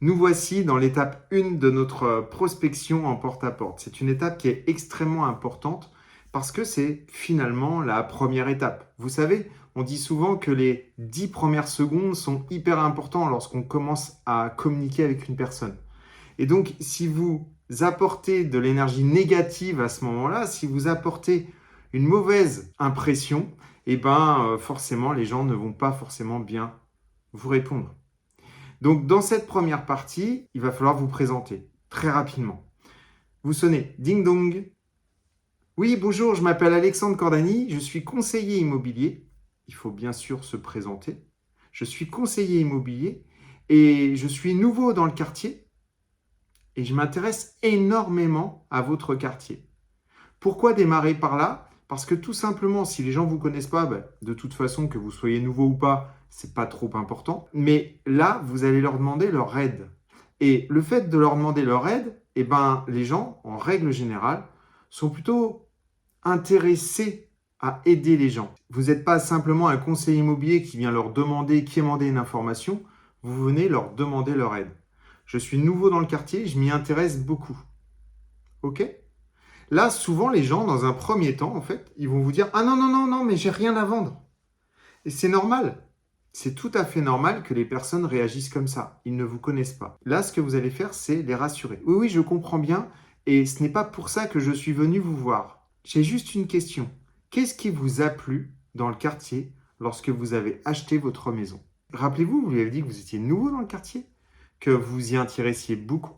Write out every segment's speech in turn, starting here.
Nous voici dans l'étape 1 de notre prospection en porte-à-porte. C'est une étape qui est extrêmement importante parce que c'est finalement la première étape. Vous savez, on dit souvent que les 10 premières secondes sont hyper importantes lorsqu'on commence à communiquer avec une personne. Et donc, si vous apportez de l'énergie négative à ce moment-là, si vous apportez une mauvaise impression, forcément, les gens ne vont pas forcément bien vous répondre. Donc, dans cette première partie, il va falloir vous présenter très rapidement. Vous sonnez ding dong. Oui, bonjour, je m'appelle Alexandre Cordani, je suis conseiller immobilier. Il faut bien sûr se présenter. Je suis conseiller immobilier et je suis nouveau dans le quartier et je m'intéresse énormément à votre quartier. Pourquoi démarrer par là? Parce que tout simplement, si les gens ne vous connaissent pas, de toute façon, que vous soyez nouveau ou pas, c'est pas trop important. Mais là, vous allez leur demander leur aide. Et le fait de leur demander leur aide, les gens, en règle générale, sont plutôt intéressés à aider les gens. Vous n'êtes pas simplement un conseiller immobilier qui vient leur demander, qui demande une information. Vous venez leur demander leur aide. Je suis nouveau dans le quartier, je m'y intéresse beaucoup. OK ? Là, souvent, les gens, dans un premier temps, en fait, ils vont vous dire « Ah non, non, non, non, mais j'ai rien à vendre ». Et c'est normal. C'est tout à fait normal que les personnes réagissent comme ça. Ils ne vous connaissent pas. Là, ce que vous allez faire, c'est les rassurer. Oui, oui, je comprends bien. Et ce n'est pas pour ça que je suis venu vous voir. J'ai juste une question. Qu'est-ce qui vous a plu dans le quartier lorsque vous avez acheté votre maison? Rappelez-vous, vous lui avez dit que vous étiez nouveau dans le quartier, que vous y intéressiez beaucoup.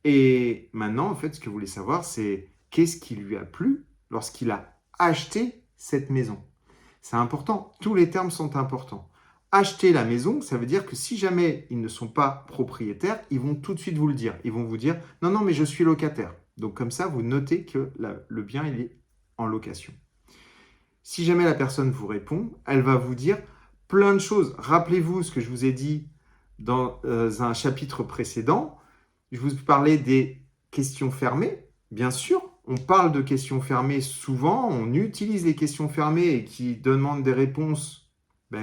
Et maintenant, en fait, ce que vous voulez savoir, c'est qu'est-ce qui lui a plu lorsqu'il a acheté cette maison. C'est important, tous les termes sont importants. Acheter la maison, ça veut dire que si jamais ils ne sont pas propriétaires, ils vont tout de suite vous le dire. Ils vont vous dire « Non, non, mais je suis locataire ». Donc comme ça, vous notez que le bien il est en location. Si jamais la personne vous répond, elle va vous dire plein de choses. Rappelez-vous ce que je vous ai dit dans un chapitre précédent. Je vous parlais des questions fermées. Bien sûr, on parle de questions fermées souvent. On utilise les questions fermées et qui demandent des réponses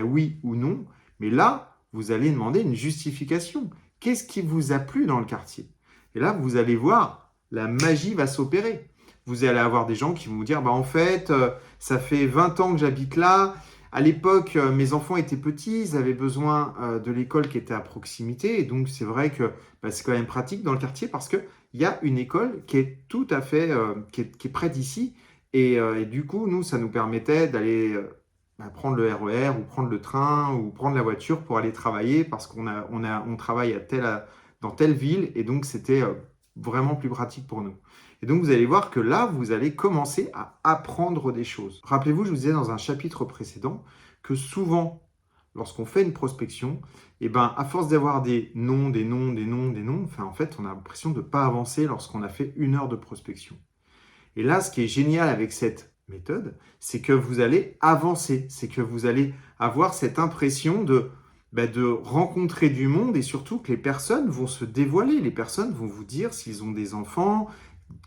oui ou non. Mais là, vous allez demander une justification. Qu'est-ce qui vous a plu dans le quartier? Et là, vous allez voir, la magie va s'opérer. Vous allez avoir des gens qui vont vous dire, en fait, ça fait 20 ans que j'habite là. À l'époque, mes enfants étaient petits, ils avaient besoin de l'école qui était à proximité. Et donc, c'est vrai que c'est quand même pratique dans le quartier parce qu'il y a une école qui est tout à fait, qui est près d'ici. Et du coup, nous, ça nous permettait d'aller prendre le RER ou prendre le train ou prendre la voiture pour aller travailler parce qu'on travaille dans telle ville. Et donc, c'était vraiment plus pratique pour nous. Et donc, vous allez voir que là, vous allez commencer à apprendre des choses. Rappelez-vous, je vous disais dans un chapitre précédent que souvent, lorsqu'on fait une prospection, à force d'avoir des noms, des noms, des noms, des noms, en fait, on a l'impression de ne pas avancer lorsqu'on a fait 1 heure de prospection. Et là, ce qui est génial avec cette méthode, c'est que vous allez avancer, c'est que vous allez avoir cette impression de rencontrer du monde et surtout que les personnes vont se dévoiler. Les personnes vont vous dire s'ils ont des enfants,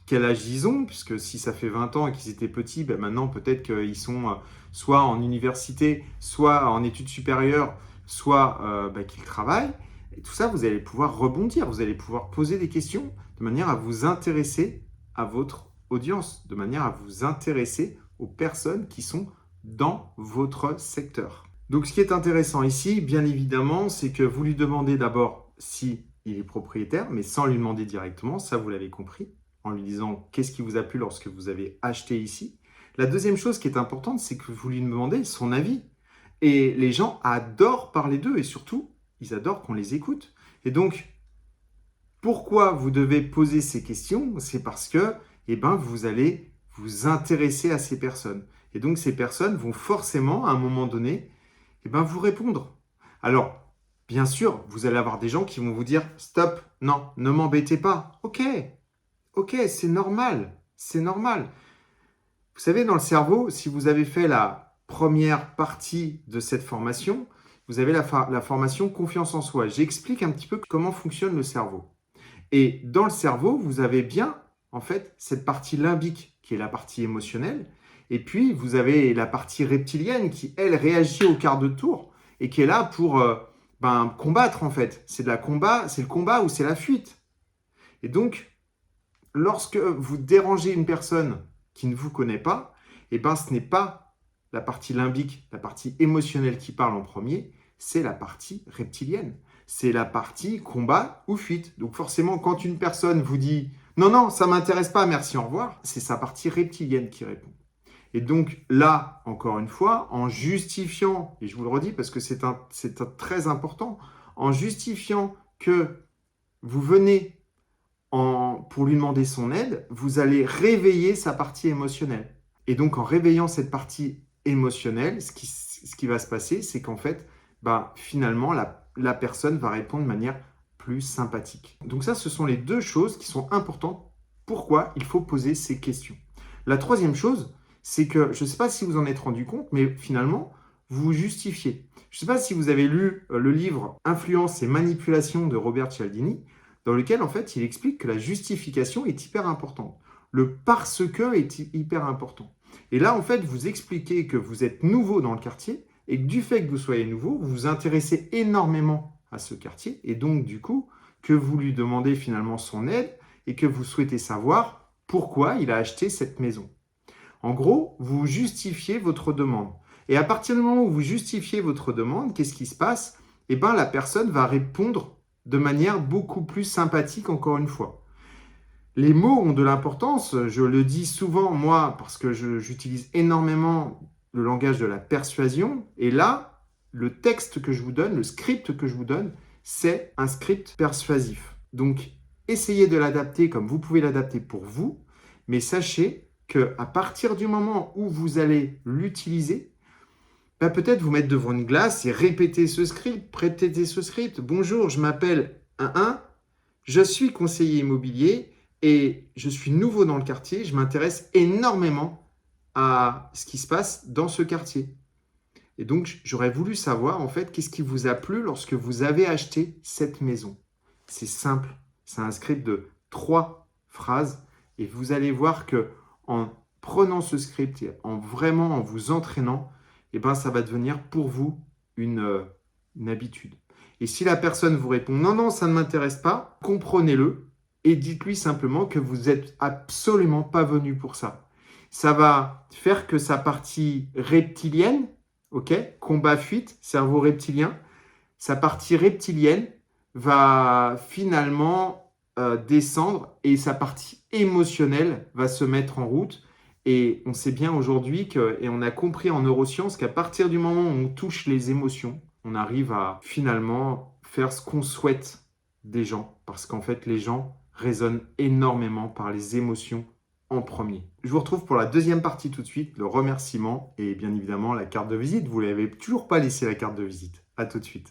quel âge ils ont, puisque si ça fait 20 ans et qu'ils étaient petits, maintenant peut-être qu'ils sont soit en université, soit en études supérieures, soit qu'ils travaillent. Et tout ça, vous allez pouvoir rebondir, vous allez pouvoir poser des questions de manière à vous intéresser à votre audience, de manière à vous intéresser aux personnes qui sont dans votre secteur. Donc ce qui est intéressant ici, bien évidemment, c'est que vous lui demandez d'abord si il est propriétaire, mais sans lui demander directement, ça vous l'avez compris, en lui disant qu'est-ce qui vous a plu lorsque vous avez acheté ici. La deuxième chose qui est importante, c'est que vous lui demandez son avis. Et les gens adorent parler d'eux et surtout, ils adorent qu'on les écoute. Et donc, pourquoi vous devez poser ces questions? C'est parce que vous allez vous intéresser à ces personnes. Et donc, ces personnes vont forcément, à un moment donné, vous répondre. Alors, bien sûr, vous allez avoir des gens qui vont vous dire « Stop, non, ne m'embêtez pas. » Ok, c'est normal, c'est normal. Vous savez, dans le cerveau, si vous avez fait la première partie de cette formation, vous avez la formation confiance en soi. J'explique un petit peu comment fonctionne le cerveau. Et dans le cerveau, vous avez bien, en fait, cette partie limbique qui est la partie émotionnelle. Et puis, vous avez la partie reptilienne qui, elle, réagit au quart de tour et qui est là pour combattre en fait. C'est le combat ou c'est la fuite. Et donc, lorsque vous dérangez une personne qui ne vous connaît pas, ce n'est pas la partie limbique, la partie émotionnelle qui parle en premier, c'est la partie reptilienne. C'est la partie combat ou fuite. Donc forcément, quand une personne vous dit « Non, non, ça ne m'intéresse pas, merci, au revoir », c'est sa partie reptilienne qui répond. Et donc là, encore une fois, en justifiant, et je vous le redis parce que c'est très important, en justifiant que vous venez pour lui demander son aide, vous allez réveiller sa partie émotionnelle. Et donc, en réveillant cette partie émotionnelle, ce qui va se passer, c'est qu'en fait, finalement, la personne va répondre de manière plus sympathique. Donc ça, ce sont les deux choses qui sont importantes. Pourquoi il faut poser ces questions. La troisième chose, c'est que, je ne sais pas si vous en êtes rendu compte, mais finalement, vous vous justifiez. Je ne sais pas si vous avez lu le livre « Influence et manipulation » de Robert Cialdini, dans lequel, en fait, il explique que la justification est hyper importante. Le parce que est hyper important. Et là, en fait, vous expliquez que vous êtes nouveau dans le quartier et que du fait que vous soyez nouveau, vous vous intéressez énormément à ce quartier et donc, du coup, que vous lui demandez finalement son aide et que vous souhaitez savoir pourquoi il a acheté cette maison. En gros, vous justifiez votre demande. Et à partir du moment où vous justifiez votre demande, qu'est-ce qui se passe? La personne va répondre de manière beaucoup plus sympathique, encore une fois. Les mots ont de l'importance, je le dis souvent moi parce que j'utilise énormément le langage de la persuasion et là, le texte que je vous donne, le script que je vous donne, c'est un script persuasif. Donc, essayez de l'adapter comme vous pouvez l'adapter pour vous, mais sachez qu'à partir du moment où vous allez l'utiliser, peut-être vous mettre devant une glace et répéter ce script. Bonjour, je m'appelle 1, je suis conseiller immobilier et je suis nouveau dans le quartier. Je m'intéresse énormément à ce qui se passe dans ce quartier. Et donc, j'aurais voulu savoir, en fait, qu'est-ce qui vous a plu lorsque vous avez acheté cette maison. C'est simple. C'est un script de 3 phrases et vous allez voir que en prenant ce script et en vous entraînant, ça va devenir pour vous une habitude. Et si la personne vous répond « Non, non, ça ne m'intéresse pas », comprenez-le et dites-lui simplement que vous n'êtes absolument pas venu pour ça. Ça va faire que sa partie reptilienne, combat-fuite, cerveau reptilien, sa partie reptilienne va finalement descendre et sa partie émotionnelle va se mettre en route. Et on sait bien aujourd'hui et on a compris en neurosciences qu'à partir du moment où on touche les émotions, on arrive à finalement faire ce qu'on souhaite des gens. Parce qu'en fait, les gens résonnent énormément par les émotions en premier. Je vous retrouve pour la deuxième partie tout de suite, le remerciement et bien évidemment la carte de visite. Vous ne l'avez toujours pas laissé la carte de visite. À tout de suite.